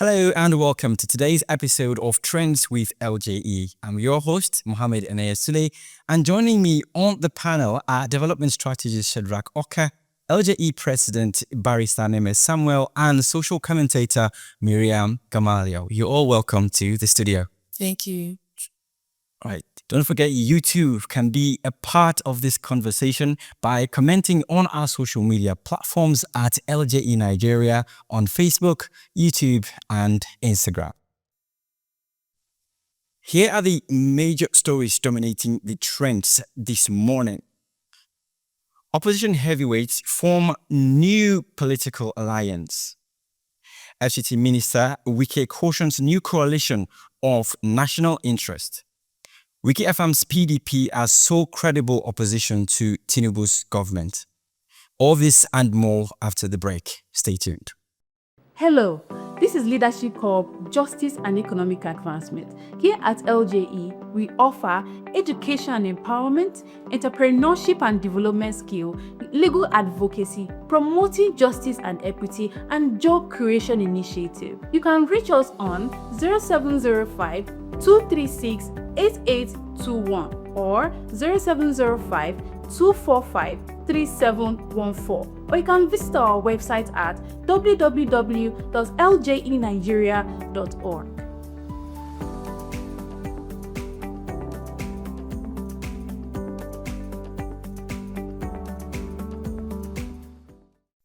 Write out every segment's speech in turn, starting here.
Hello and welcome to today's episode of Trends with LJE. I'm your host, Mohammed Enayasule, and joining me on the panel are development strategist Shadrach Oka, LJE President Barrister Nyesom Samuel, and social commentator Miriam Gamaliel. You're all welcome to the studio. Thank you. All right. Don't forget, you too can be a part of this conversation by commenting on our social media platforms at LJE Nigeria on Facebook, YouTube, and Instagram. Here are the major stories dominating the trends this morning. Opposition heavyweights form new political alliance. FCT Minister Wike cautions new coalition of national interest. Wike Affirms PDP as sole credible opposition to Tinubu's government. All this and more after the break. Stay tuned. Hello, this is Leadership Corp Justice and Economic Advancement. Here at LJE, we offer education and empowerment, entrepreneurship and development skill, legal advocacy, promoting justice and equity, and job creation initiative. You can reach us on 0705 236 8821 or 0705 245 3714, or you can visit our website at www.ljenigeria.org.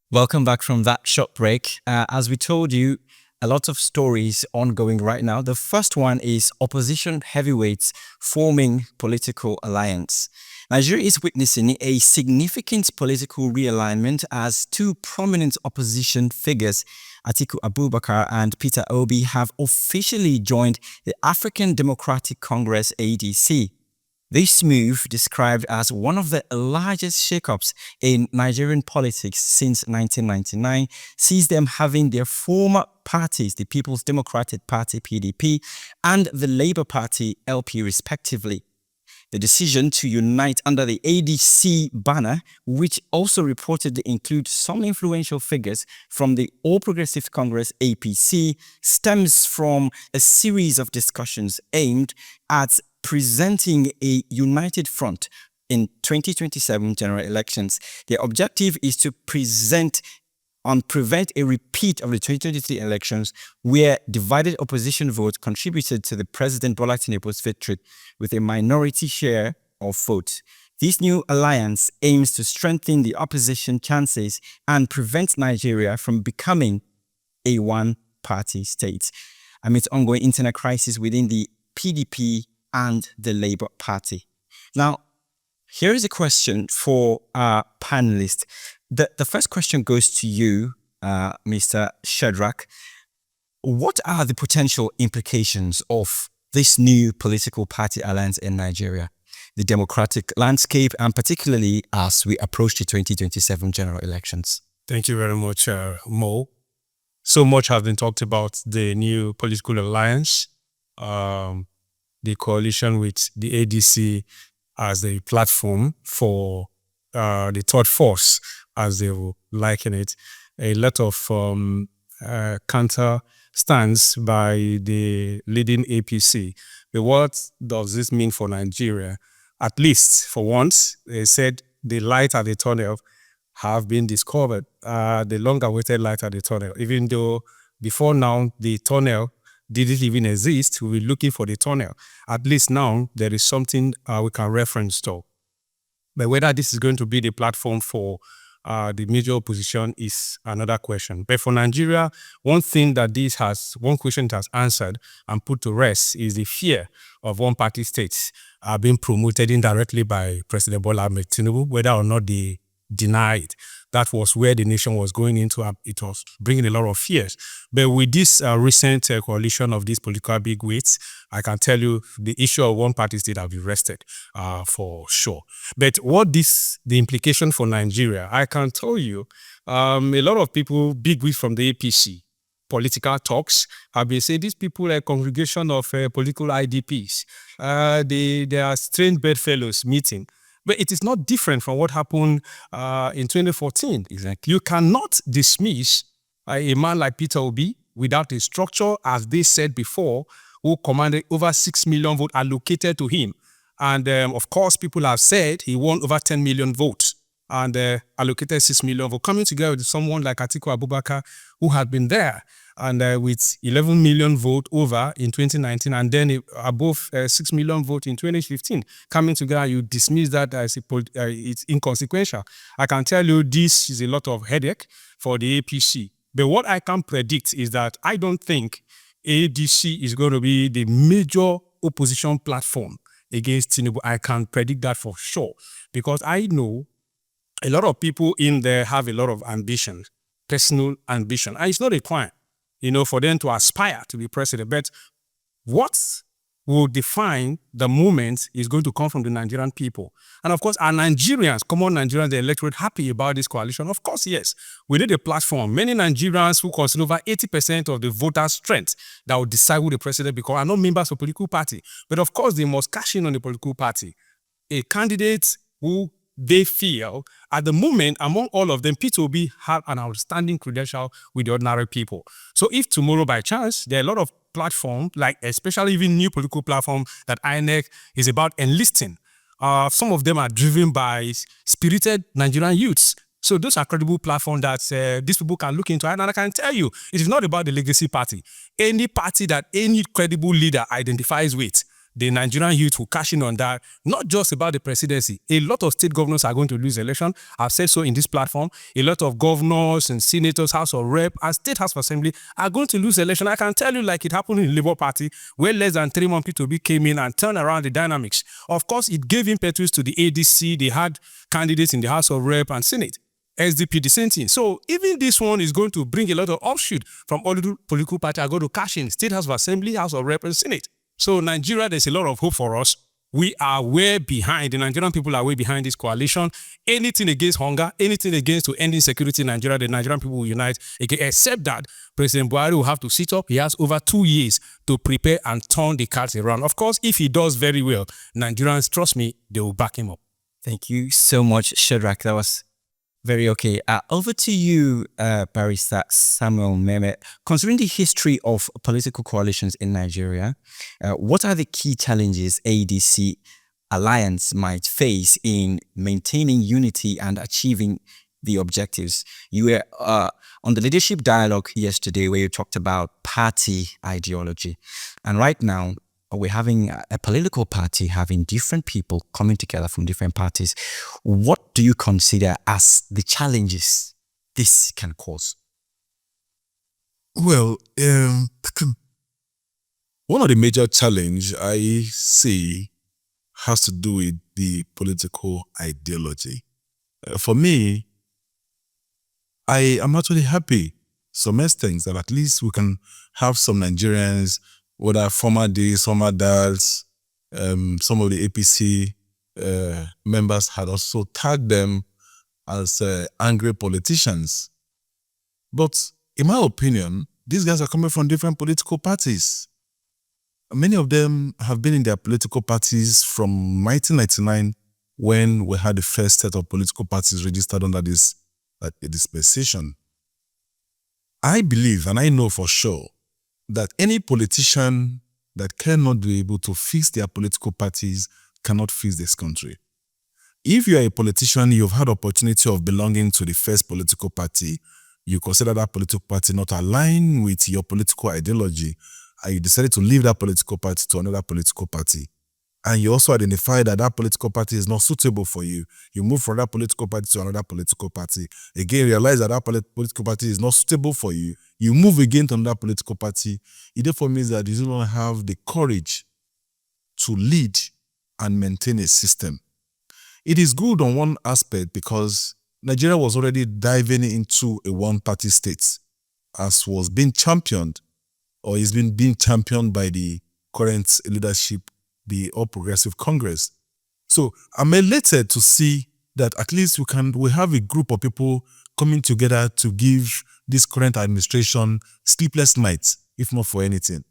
Welcome back from that short break. As we told you, a lot of stories ongoing right now. The first one is opposition heavyweights forming political alliance. Nigeria is witnessing a significant political realignment as two prominent opposition figures, Atiku Abubakar and Peter Obi, have officially joined the African Democratic Congress ADC. This move, described as one of the largest shakeups in Nigerian politics since 1999, sees them having their former parties, the People's Democratic Party (PDP) and the Labour Party (LP) respectively. The decision to unite under the ADC banner, which also reportedly includes some influential figures from the All Progressive Congress (APC), stems from a series of discussions aimed at presenting a united front in 2027 general elections. The objective is to prevent a repeat of the 2023 elections, where divided opposition votes contributed to the President Bola Tinubu's victory with a minority share of votes. This new alliance aims to strengthen the opposition chances and prevent Nigeria from becoming a one-party state amid ongoing internal crisis within the PDP and the Labour Party. Now, here is a question for our panelists. The first question goes to you, Mr. Shadrach. What are the potential implications of this new political party alliance in Nigeria, the democratic landscape, and particularly as we approach the 2027 general elections? Thank you very much, Mo. So much has been talked about the new political alliance, the coalition with the ADC as the platform for the third force, as they will liken it. A lot of counter stance by the leading APC. But what does this mean for Nigeria? At least for once, they said the light at the tunnel have been discovered, the long-awaited light at the tunnel. Even though before now the tunnel didn't even exist, we were looking for the tunnel. At least now there is something we can reference to. But whether this is going to be the platform for the major opposition is another question. But for Nigeria, one question it has answered and put to rest is the fear of one-party states being promoted indirectly by President Bola Ahmed Tinubu, whether or not they deny it. That was where the nation was going into. It was bringing a lot of fears. But with this recent coalition of these political bigwigs, I can tell you the issue of one-party state have been rested for sure. But the implication for Nigeria, I can tell you, a lot of people, bigwigs from the APC, political talks, have been saying these people are a congregation of political IDPs. They are strange bedfellows meeting. But it is not different from what happened in 2014. Exactly. You cannot dismiss a man like Peter Obi without a structure, as they said before, who commanded over 6 million votes allocated to him. And of course, people have said he won over 10 million votes and allocated 6 million votes, coming together with someone like Atiku Abubakar, who had been there, and with 11 million votes over in 2019, and then above 6 million votes in 2015. Coming together, you dismiss that as it's inconsequential. I can tell you this is a lot of headache for the APC. But what I can predict is that I don't think ADC is going to be the major opposition platform against Tinubu. I can predict that for sure, because I know a lot of people in there have a lot of ambition, personal ambition, and it's not a crime, for them to aspire to be president. But what will define the moment is going to come from the Nigerian people. And of course, are Nigerians, common Nigerians, the electorate, happy about this coalition? Of course, yes. We need a platform. Many Nigerians who consider over 80% of the voters' strength that will decide who the president because are not members of a political party. But of course, they must cash in on the political party. A candidate who they feel, at the moment, among all of them, Peter Obi had an outstanding credential with the ordinary people. So if tomorrow, by chance, there are a lot of platforms, like especially even new political platform that INEC is about enlisting, some of them are driven by spirited Nigerian youths. So those are credible platforms that these people can look into. And I can tell you, it is not about the legacy party. Any party that any credible leader identifies with, the Nigerian youth will cash in on that. Not just about the presidency. A lot of state governors are going to lose election. I've said so in this platform. A lot of governors and senators, House of Rep, and State House of Assembly are going to lose election. I can tell you, like it happened in the Labour Party, where less than 3 months Peter Obi came in and turned around the dynamics. Of course, it gave impetus to the ADC. They had candidates in the House of Rep and Senate. SDP, the same thing. So even this one is going to bring a lot of offshoot from all the political parties are going to cash in. State House of Assembly, House of Rep, and Senate. So Nigeria, there's a lot of hope for us. We are way behind. The Nigerian people are way behind this coalition. Anything against hunger, anything against to ending security in Nigeria, the Nigerian people will unite. Except that President Buhari will have to sit up. He has over 2 years to prepare and turn the cards around. Of course, if he does very well, Nigerians, trust me, they will back him up. Thank you so much, Shadrach. That was very okay. Over to you, Barrister Samuel Mehmet. Considering the history of political coalitions in Nigeria, what are the key challenges ADC alliance might face in maintaining unity and achieving the objectives? You were on the leadership dialogue yesterday where you talked about party ideology. And right now, we're having a political party having different people coming together from different parties. What do you consider as the challenges this can cause? Well, one of the major challenges I see has to do with the political ideology. For me, I am actually happy some things that at least we can have some Nigerians, whether former Ds, former DALs, some of the APC members had also tagged them as angry politicians. But in my opinion, these guys are coming from different political parties. Many of them have been in their political parties from 1999 when we had the first set of political parties registered under this dispensation. I believe, and I know for sure, that any politician that cannot be able to fix their political parties cannot fix this country. If you are a politician, you've had opportunity of belonging to the first political party, you consider that political party not aligned with your political ideology, and you decided to leave that political party to another political party, and you also identify that that political party is not suitable for you, you move from that political party to another political party, again realize that that political party is not suitable for you, you move again to another political party, it therefore means that you don't have the courage to lead and maintain a system. It is good on one aspect because Nigeria was already diving into a one-party state, as was being championed, or is being championed by the current leadership, the All Progressive Congress. So I'm elated to see that at least we have a group of people coming together to give this current administration sleepless nights, if not for anything.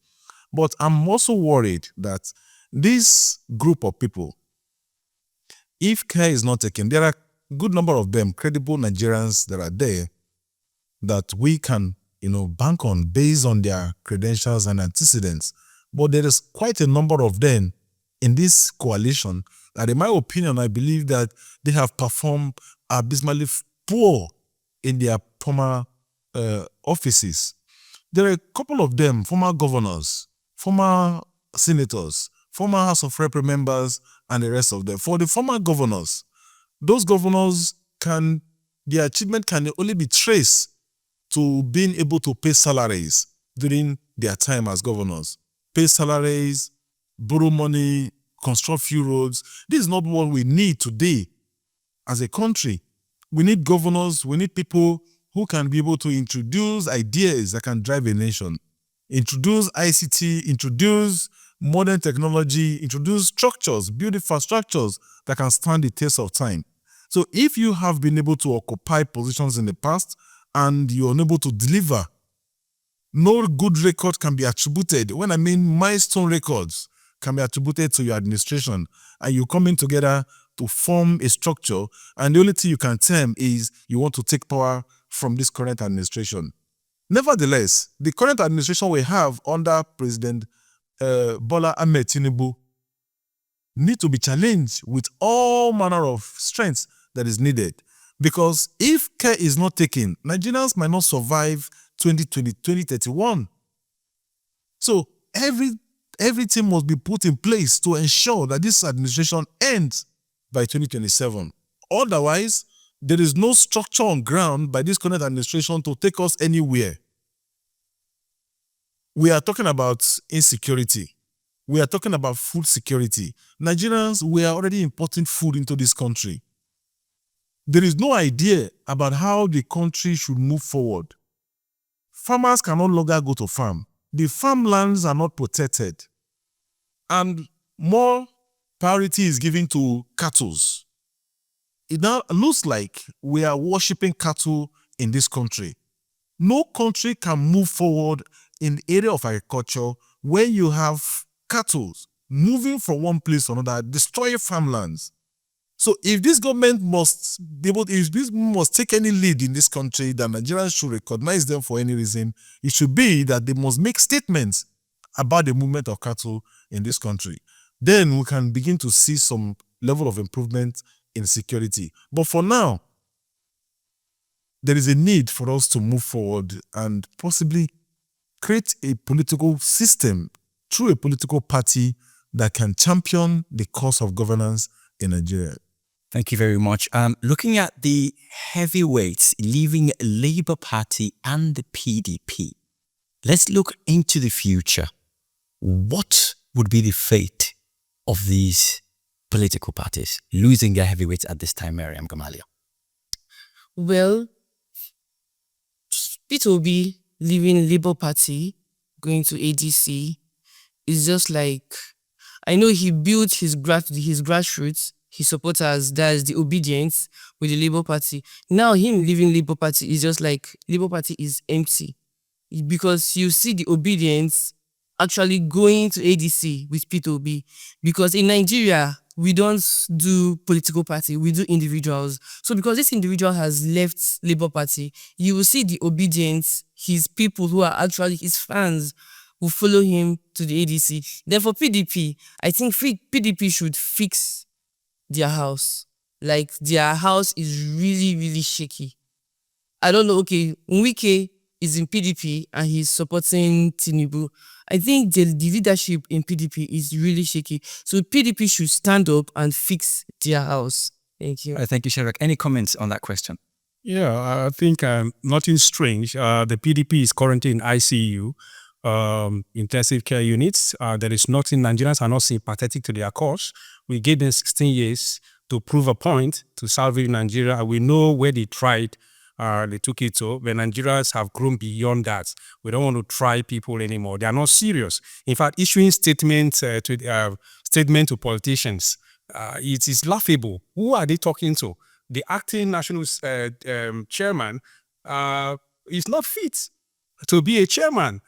But I'm also worried that this group of people, if care is not taken, there are a good number of them, credible Nigerians that are there, that we can bank on based on their credentials and antecedents. But there is quite a number of them in this coalition that, in my opinion, I believe that they have performed abysmally poor in their former offices. There are a couple of them, former governors, former senators, former House of Rep members, and the rest of them. For the former governors, those governors their achievement can only be traced to being able to pay salaries during their time as governors. Pay salaries, borrow money, construct few roads. This is not what we need today as a country. We need governors, we need people who can be able to introduce ideas that can drive a nation. Introduce ICT, introduce modern technology, introduce structures, build infrastructures that can stand the test of time. So if you have been able to occupy positions in the past and you're unable to deliver, no good record can be attributed. When I mean milestone records can be attributed to your administration, and you coming together to form a structure, and the only thing you can tell is you want to take power from this current administration. Nevertheless, the current administration we have under President Bola Ahmed Tinubu need to be challenged with all manner of strength that is needed. Because if care is not taken, Nigerians might not survive 2020, 2031. So everything must be put in place to ensure that this administration ends by 2027. Otherwise, there is no structure on ground by this current administration to take us anywhere. We are talking about insecurity. We are talking about food security. Nigerians, we are already importing food into this country. There is no idea about how the country should move forward. Farmers can no longer go to farm. The farmlands are not protected. And more priority is given to cattle. It now looks like we are worshipping cattle in this country. No country can move forward in the area of agriculture when you have cattle moving from one place to another, destroying farmlands. So if this government must take any lead in this country, that Nigerians should recognize them for any reason, it should be that they must make statements about the movement of cattle in this country. Then we can begin to see some level of improvement in security. But for now, there is a need for us to move forward and possibly create a political system through a political party that can champion the cause of governance in Nigeria. Thank you very much. Looking at the heavyweights leaving Labour Party and the PDP, let's look into the future. What would be the fate of these political parties losing their heavyweights at this time, Mariam Gamalia? Well, Peter Obi leaving Labour Party, going to ADC, is just like, I know he built his grassroots, his supporters, that's the obedience with the Labour Party. Now him leaving Labour Party is just like, Labour Party is empty. Because you see the obedience actually going to ADC with Peter Obi. Because in Nigeria, we don't do political party, we do individuals. So because this individual has left Labour Party, you will see the obedience, his people who are actually his fans will follow him to the ADC. Then for PDP, I think PDP should fix their house. Like, their house is really, really shaky. I don't know, okay, Wike is in PDP and he's supporting Tinubu. I think the leadership in PDP is really shaky. So PDP should stand up and fix their house. Thank you. Thank you, Shadrach. Any comments on that question? Yeah, I think nothing strange. The PDP is currently in ICU, intensive care units. There is nothing, Nigerians are not sympathetic to their cause. We gave them 16 years to prove a point to salvage Nigeria. We know where they tried. They took it to, but Nigerians have grown beyond that. We don't want to try people anymore. They are not serious. In fact, issuing statements to politicians, it is laughable. Who are they talking to? The acting national chairman is not fit to be a chairman.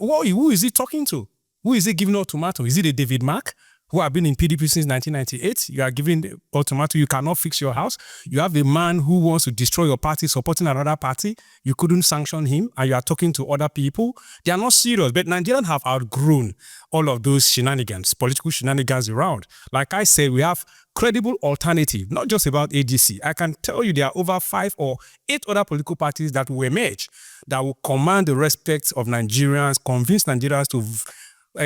Who is he talking to? Who is he giving ultimatum? Is it a David Mark? who have been in PDP since 1998. You are giving the ultimatum, you cannot fix your house. You have a man who wants to destroy your party, supporting another party. You couldn't sanction him, and you are talking to other people. They are not serious, but Nigerians have outgrown all of those shenanigans, political shenanigans around. Like I said, we have credible alternative, not just about ADC. I can tell you there are over 5 or 8 other political parties that will emerge that will command the respect of Nigerians, convince Nigerians to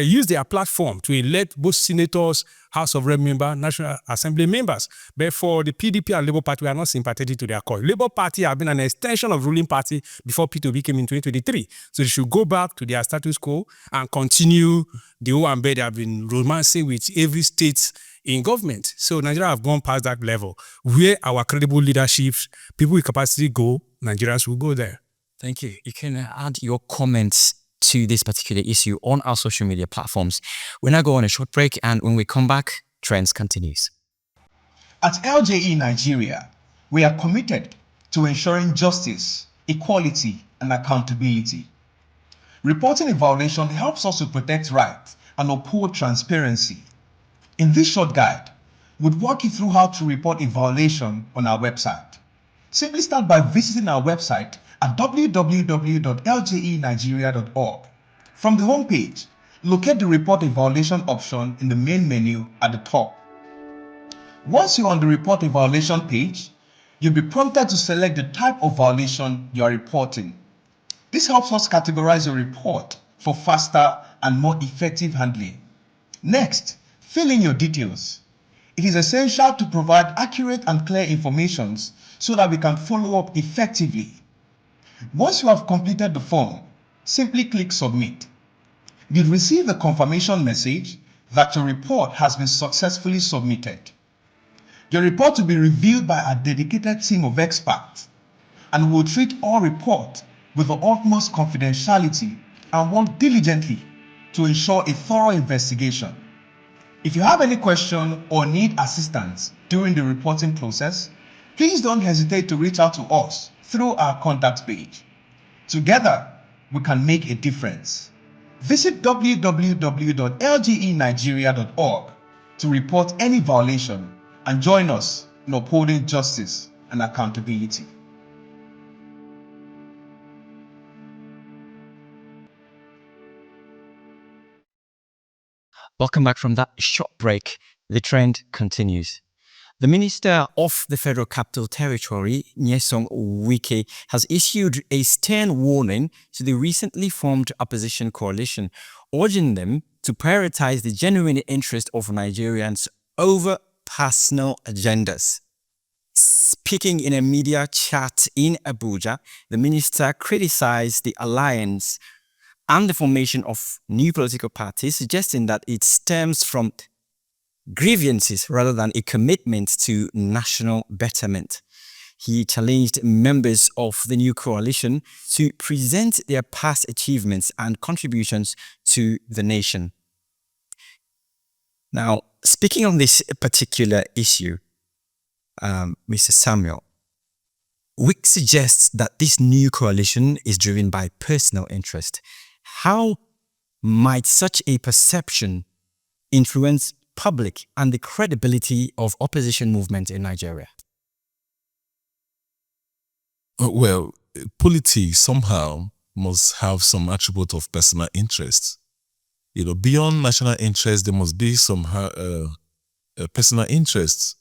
use their platform to elect both senators, House of Rep members, National Assembly members. But for the PDP and Labour Party, we are not sympathetic to their cause. Labour Party have been an extension of ruling party before Peter Obi came in 2023. So they should go back to their status quo and continue the Owambe they have been romancing with every state in government. So Nigeria have gone past that level. Where our credible leadership, people with capacity go, Nigerians will go there. Thank you. You can add your comments to this particular issue on our social media platforms. We're now going on a short break, and when we come back, Trends continues. At LJE Nigeria, we are committed to ensuring justice, equality, and accountability. Reporting a violation helps us to protect rights and uphold transparency. In this short guide, we'll walk you through how to report a violation on our website. Simply start by visiting our website at www.ljenigeria.org. From the home page, locate the Report a Violation option in the main menu at the top. Once you're on the Report a Violation page, you'll be prompted to select the type of violation you are reporting. This helps us categorize your report for faster and more effective handling. Next, fill in your details. It is essential to provide accurate and clear information so that we can follow up effectively. Once you have completed the form, simply click Submit. You'll receive a confirmation message that your report has been successfully submitted. Your report will be reviewed by a dedicated team of experts and will treat all reports with the utmost confidentiality and work diligently to ensure a thorough investigation. If you have any question or need assistance during the reporting process, please don't hesitate to reach out to us through our contact page. Together, we can make a difference. Visit www.ljenigeria.org to report any violation and join us in upholding justice and accountability. Welcome back from that short break. The trend continues. The Minister of the Federal Capital Territory, Nyesom Wike, has issued a stern warning to the recently formed opposition coalition, urging them to prioritize the genuine interest of Nigerians over personal agendas. Speaking in a media chat in Abuja, the minister criticized the alliance and the formation of new political parties, suggesting that it stems from grievances rather than a commitment to national betterment. He challenged members of the new coalition to present their past achievements and contributions to the nation. Now, speaking on this particular issue, Mr. Samuel, Wike suggests that this new coalition is driven by personal interest. How might such a perception influence public and the credibility of opposition movement in Nigeria? Well, politics somehow must have some attribute of personal interest. Beyond national interest, there must be some personal interests.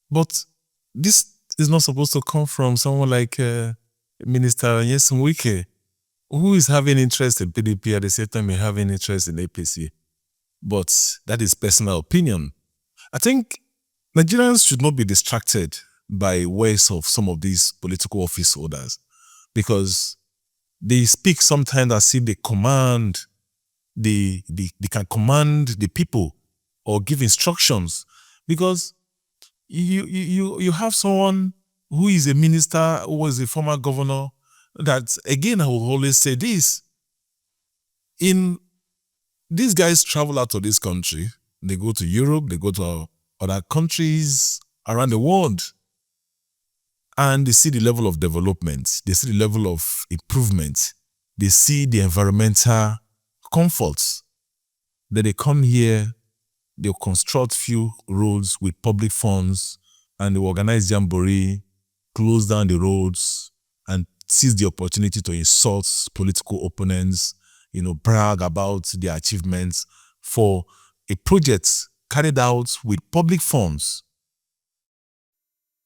But this is not supposed to come from someone like Minister Nyesom Wike, who is having interest in PDP at the same time having interest in APC. But that is personal opinion. I think Nigerians should not be distracted by words of some of these political office holders, because they speak sometimes as if they can command the people or give instructions. Because you have someone who is a minister, who was a former governor, that, again, I will always say this. These guys travel out of this country, they go to Europe, they go to other countries around the world, and they see the level of development, they see the level of improvement, they see the environmental comforts. Then they come here, they'll construct few roads with public funds, and they'll organize jamboree, close down the roads, and seize the opportunity to insult political opponents, brag about their achievements for a project carried out with public funds.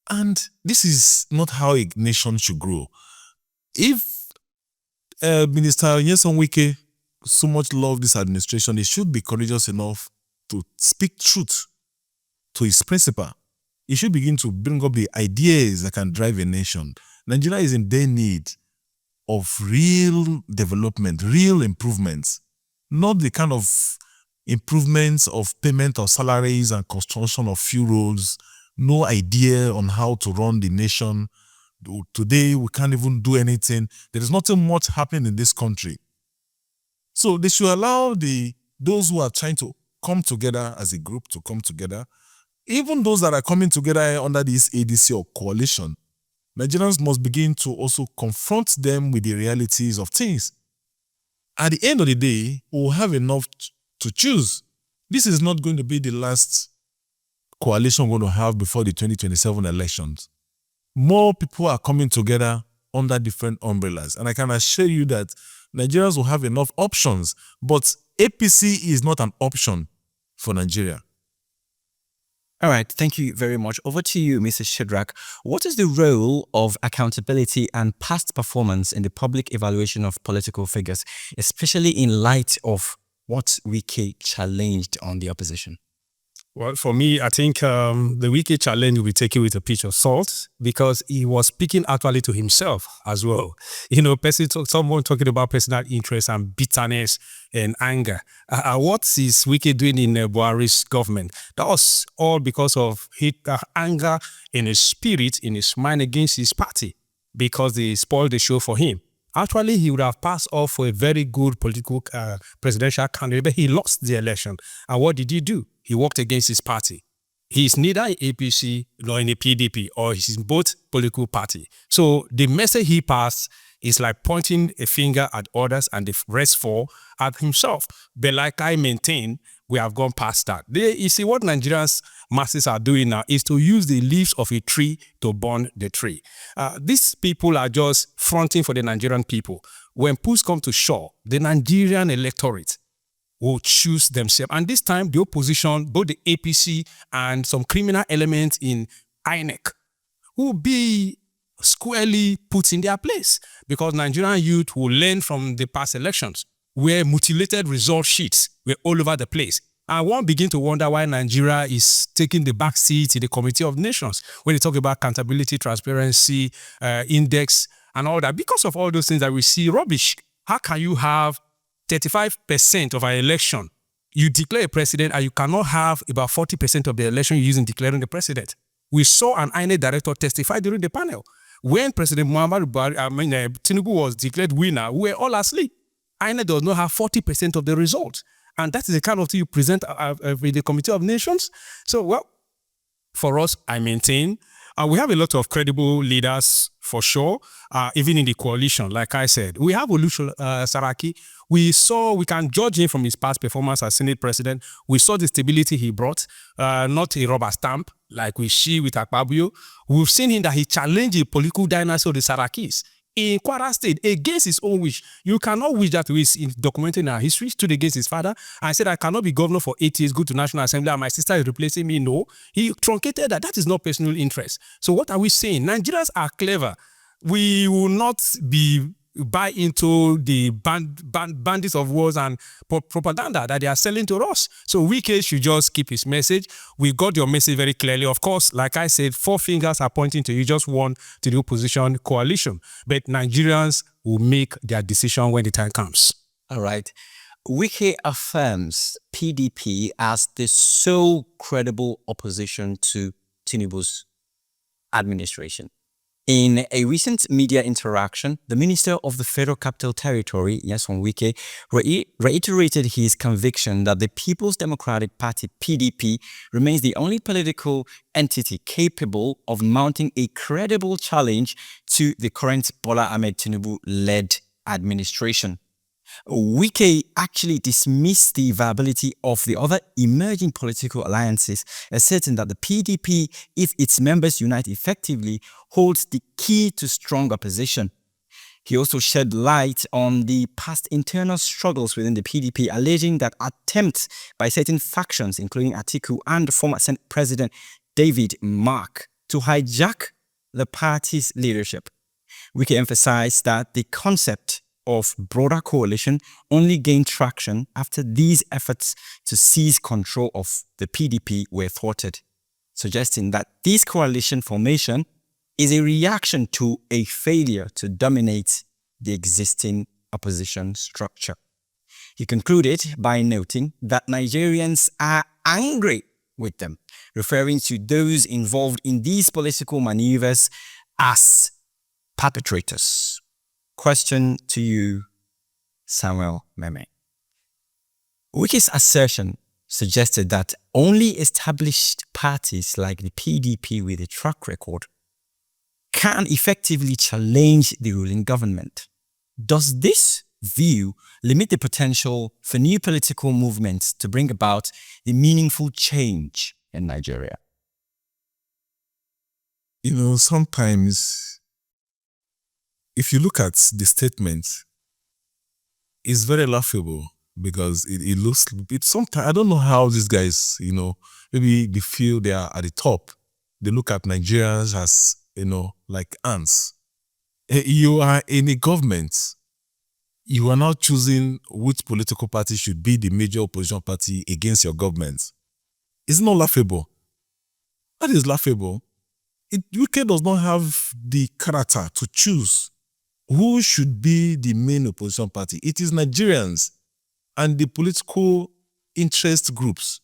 And this is not how a nation should grow. If Minister Nyesom Wike so much love this administration, they should be courageous enough to speak truth to his principal. He should begin to bring up the ideas that can drive a nation. Nigeria is in their need of real development, real improvements, not the kind of improvements of payment of salaries and construction of few roads, no idea on how to run the nation. Today, we can't even do anything. There is nothing much happening in this country. So they should allow those who are trying to come together as a group to come together, even those that are coming together under this ADC or coalition. Nigerians must begin to also confront them with the realities of things. At the end of the day, we'll have enough to choose. This is not going to be the last coalition we're going to have before the 2027 elections. More people are coming together under different umbrellas. And I can assure you that Nigerians will have enough options, but APC is not an option for Nigeria. All right, thank you very much. Over to you, Mr. Shedrack. What is the role of accountability and past performance in the public evaluation of political figures, especially in light of what Wike challenged on the opposition? Well, for me, I think the Wike challenge will be taken with a pinch of salt because he was speaking actually to himself as well. Someone talking about personal interest and bitterness and anger. What is Wike doing in Buhari's government? That was all because of his anger in his spirit, in his mind against his party, because they spoiled the show for him. Actually, he would have passed off for a very good political presidential candidate, but he lost the election. And what did he do? He worked against his party. He's neither in APC nor in a PDP, or he's in both political party. So the message he passed is like pointing a finger at others and the rest fall at himself. But like I maintain, we have gone past that. You see, what Nigerians masses are doing now is to use the leaves of a tree to burn the tree. These people are just fronting for the Nigerian people. When push comes to shove, the Nigerian electorate will choose themselves. And this time, the opposition, both the APC and some criminal elements in INEC, will be squarely put in their place, because Nigerian youth will learn from the past elections where mutilated result sheets were all over the place. And one begin to wonder why Nigeria is taking the back seat in the Committee of Nations when they talk about accountability, transparency, index, and all that. Because of all those things that we see rubbish, how can you have 35% of our election? You declare a president and you cannot have about 40% of the election you use in declaring the president. We saw an INEC director testify during the panel. When President Tinubu was declared winner, we were all asleep. INEC does not have 40% of the results. And that is the kind of thing you present with the Committee of Nations. So, well, for us, I maintain, we have a lot of credible leaders for sure, even in the coalition. Like I said, we have Olusegun Saraki. We can judge him from his past performance as Senate President. We saw the stability he brought, not a rubber stamp like we see with Akpabio. We've seen him that he challenged the political dynasty of the Sarakis in Kwara State against his own wish. You cannot wish that way. Is documented in our history. Stood against his father and said, I cannot be governor for 8 years, go to National Assembly, and my sister is replacing me. No, he truncated that. That is not personal interest. So what are we saying? Nigerians are clever. We will not buy into the bandits of wars and propaganda that they are selling to us. So Wike should just keep his message. We got your message very clearly. Of course, like I said, 4 fingers are pointing to you, just one to the opposition coalition. But Nigerians will make their decision when the time comes. All right. Wike affirms PDP as the sole credible opposition to Tinubu's administration. In a recent media interaction, the Minister of the Federal Capital Territory, Nyesom Wike, reiterated his conviction that the People's Democratic Party, PDP, remains the only political entity capable of mounting a credible challenge to the current Bola Ahmed Tinubu-led administration. Wike actually dismissed the viability of the other emerging political alliances, asserting that the PDP, if its members unite effectively, holds the key to strong opposition. He also shed light on the past internal struggles within the PDP, alleging that attempts by certain factions, including Atiku and former Senate President David Mark, to hijack the party's leadership. Wike emphasized that the concept of broader coalition only gained traction after these efforts to seize control of the PDP were thwarted, suggesting that this coalition formation is a reaction to a failure to dominate the existing opposition structure. He concluded by noting that Nigerians are angry with them, referring to those involved in these political maneuvers as perpetrators. Question to you, Samuel Meme. Wike's assertion suggested that only established parties like the PDP with a track record can effectively challenge the ruling government. Does this view limit the potential for new political movements to bring about the meaningful change in Nigeria? Sometimes, if you look at the statement, it's very laughable because it looks, sometimes, I don't know how these guys, maybe they feel they are at the top. They look at Nigerians as, like ants. You are in a government. You are now choosing which political party should be the major opposition party against your government. It's not laughable. That is laughable. UK does not have the character to choose who should be the main opposition party. It is Nigerians and the political interest groups,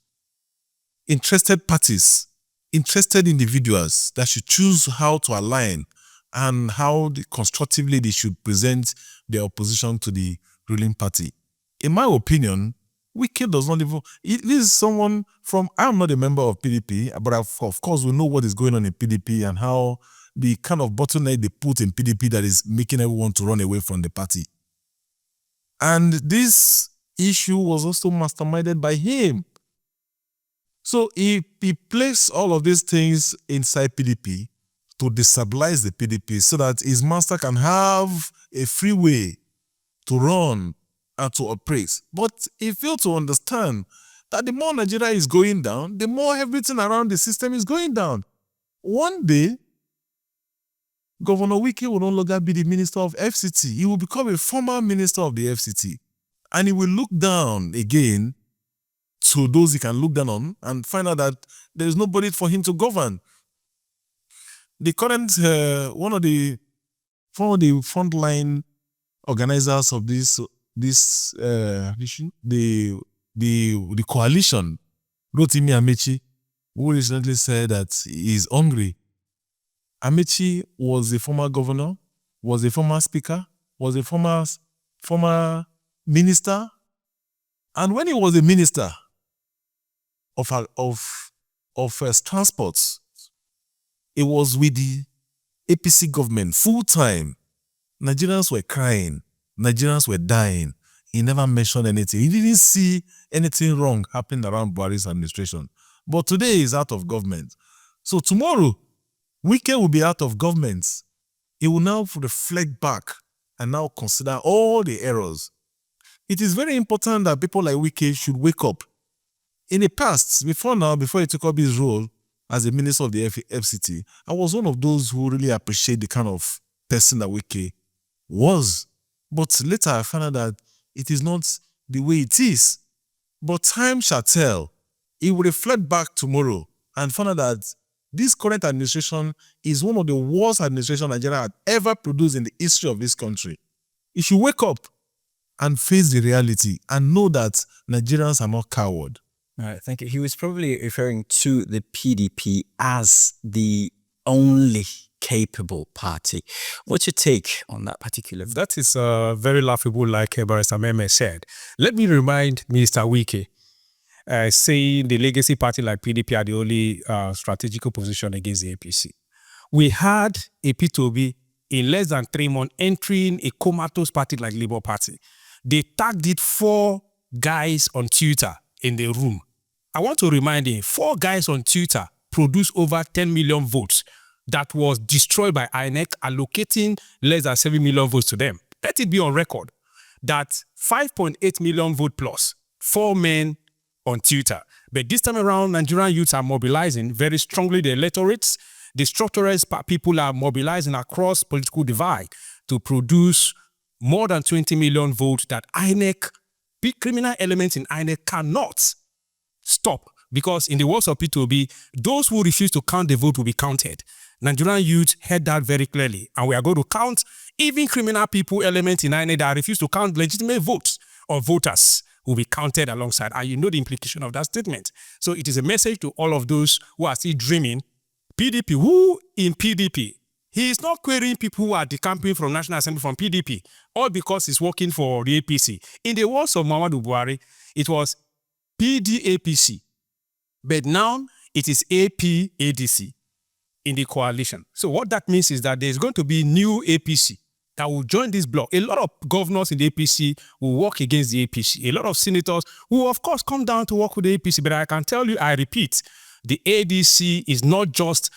interested parties, interested individuals that should choose how to align and how constructively they should present their opposition to the ruling party. In my opinion, Wike does not even, this is someone from, I'm not a member of PDP, but of course we know what is going on in PDP and how the kind of bottleneck they put in PDP that is making everyone to run away from the party. And this issue was also masterminded by him. So he placed all of these things inside PDP to destabilize the PDP so that his master can have a free way to run and to operate. But he failed to understand that the more Nigeria is going down, the more everything around the system is going down. One day, Governor Wike will no longer be the minister of FCT. He will become a former minister of the FCT. And he will look down again to those he can look down on and find out that there is nobody for him to govern. The current, one of the frontline organizers of this issue, the coalition, Rotimi Amechi, who recently said that he is hungry. Amechi was a former governor, was a former speaker, was a former minister, and when he was a minister of transports, it was with the APC government full time. Nigerians were crying, Nigerians were dying. He never mentioned anything. He didn't see anything wrong happening around Buhari's administration. But today he's out of government. So tomorrow, Wike will be out of government. He will now reflect back and now consider all the errors. It is very important that people like Wike should wake up. In the past, before he took up his role as a minister of the FCT, I was one of those who really appreciate the kind of person that Wike was. But later I found out that it is not the way it is. But time shall tell. He will reflect back tomorrow and find out that this current administration is one of the worst administrations Nigeria had ever produced in the history of this country. He should wake up and face the reality and know that Nigerians are not cowards. All right, thank you. He was probably referring to the PDP as the only capable party. What's your take on that particular view? That is very laughable, like Barrister Meme said. Let me remind Minister Wike, saying the legacy party like PDP are the only strategic opposition against the APC. We had a Peter Obi in less than 3 months entering a comatose party like Labour Party. they tagged it 4 guys on Twitter in the room. I want to remind you, 4 guys on Twitter produced over 10 million votes that was destroyed by INEC, allocating less than 7 million votes to them. Let it be on record that 5.8 million vote plus, 4 men on Twitter. But this time around, Nigerian youths are mobilizing very strongly the electorates. The structuralist people are mobilizing across political divide to produce more than 20 million votes that INEC, big criminal elements in INEC cannot stop. Because in the words of Peter Obi, those who refuse to count the vote will be counted. Nigerian youth heard that very clearly. And we are going to count even criminal people, elements in INEC that refuse to count legitimate votes or voters will be counted alongside. And you know the implication of that statement. So it is a message to all of those who are still dreaming. PDP, who in PDP? He is not querying people who are decamping from National Assembly from PDP, all because he's working for the APC. In the words of Muhammadu Buhari, it was PDAPC. But now it is APADC in the coalition. So what that means is that there's going to be new APC that will join this bloc. A lot of governors in the APC will work against the APC. A lot of senators will, of course, come down to work with the APC. But I can tell you, I repeat, the ADC is not just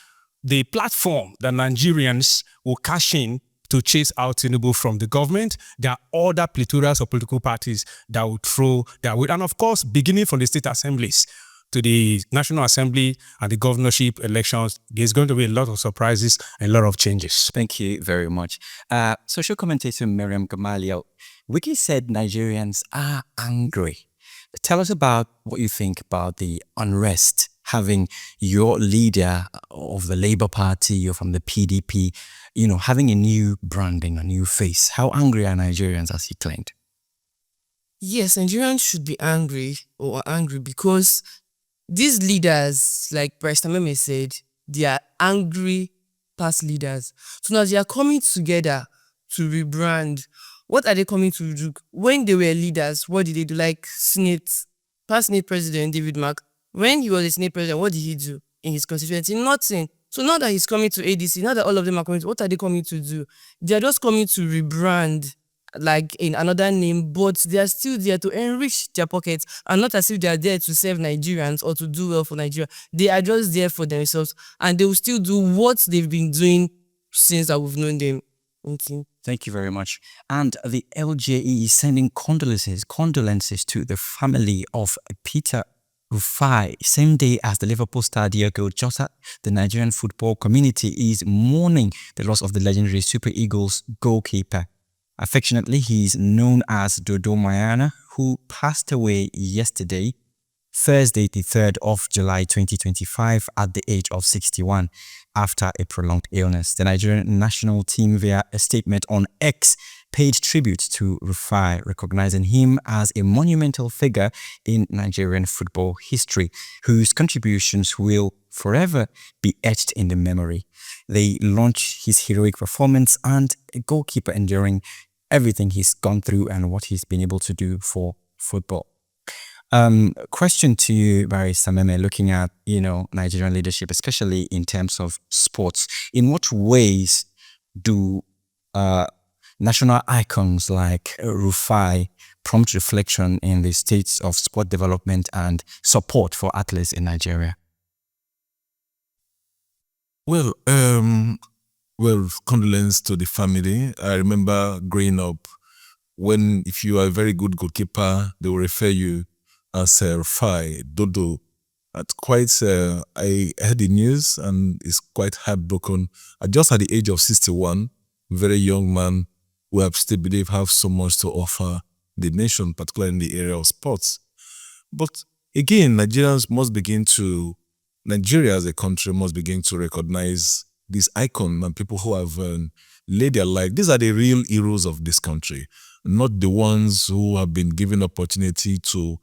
the platform that Nigerians will cash in to chase out Tinubu from the government. There are other plethora of political parties that will throw their weight. And of course, beginning from the state assemblies to the National Assembly and the governorship elections, there's going to be a lot of surprises and a lot of changes. Thank you very much. Social commentator Miriam Gamaliel, Wike said Nigerians are angry. Tell us about what you think about the unrest having your leader of the Labour Party or from the PDP, having a new branding, a new face. How angry are Nigerians, as he claimed? Yes, Nigerians should be angry because these leaders, like Barrister Meme said, they are angry past leaders. So now they are coming together to rebrand. What are they coming to do? When they were leaders, what did they do? Like past Senate President David Mark, when he was a Senate President, what did he do in his constituency? Nothing. So now that he's coming to ADC, now that all of them are coming to, what are they coming to do? They are just coming to rebrand, like in another name, but they are still there to enrich their pockets, and not as if they are there to serve Nigerians or to do well for Nigeria. They are just there for themselves, and they will still do what they've been doing since that we've known them. Okay. Thank you very much. And the LJE is sending condolences to the family of Peter Rufai, same day as the Liverpool star Diogo Jota. The Nigerian football community is mourning the loss of the legendary Super Eagles goalkeeper. Affectionately, he is known as Dodo Mayana, who passed away yesterday, Thursday, the 3rd of July 2025, at the age of 61 after a prolonged illness. The Nigerian national team, via a statement on X, paid tribute to Rufai, recognizing him as a monumental figure in Nigerian football history, whose contributions will forever be etched in the memory. They launch his heroic performance and a goalkeeper enduring everything he's gone through and what he's been able to do for football. Question to you, Barrister Meme, looking at, Nigerian leadership, especially in terms of sports. In what ways do national icons like Rufai prompt reflection in the states of sport development and support for athletes in Nigeria? Well, condolence to the family. I remember growing up, if you are a very good goalkeeper, they will refer you as Rufai, Dodo. I heard the news and it's quite heartbroken. Just at the age of 61, very young man who I still believe have so much to offer the nation, particularly in the area of sports. But again, Nigeria as a country must begin to recognize this icon and people who have laid their life. These are the real heroes of this country, not the ones who have been given opportunity to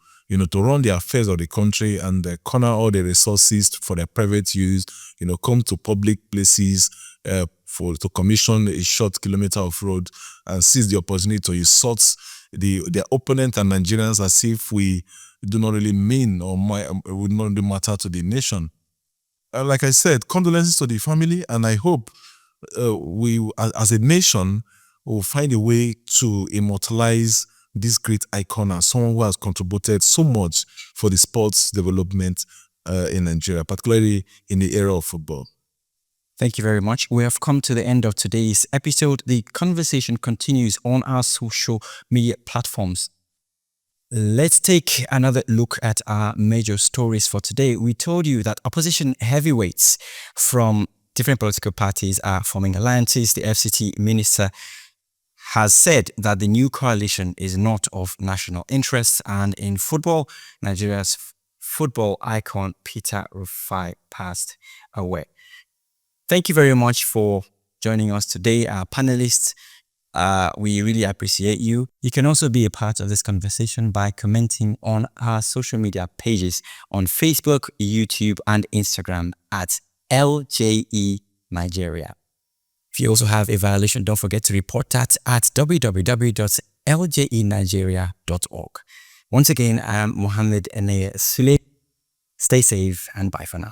run the affairs of the country and corner all the resources for their private use, come to public places to commission a short kilometer of road and seize the opportunity to insult their opponent and Nigerians as if we do not really mean or would not really matter to the nation. Like I said, condolences to the family, and I hope we, as a nation, will find a way to immortalize this great icon and someone who has contributed so much for the sports development in Nigeria, particularly in the era of football. Thank you very much. We have come to the end of today's episode. The conversation continues on our social media platforms. Let's take another look at our major stories for today. We told you that opposition heavyweights from different political parties are forming alliances. The FCT Minister has said that the new coalition is not of national interest. And in football, Nigeria's football icon Peter Rufai passed away. Thank you very much for joining us today, our panelists. We really appreciate you. You can also be a part of this conversation by commenting on our social media pages on Facebook, YouTube, and Instagram at LJE Nigeria. If you also have a violation, don't forget to report that at www.ljenigeria.org. Once again, I'm Mohammed Eneye Sule. Stay safe and bye for now.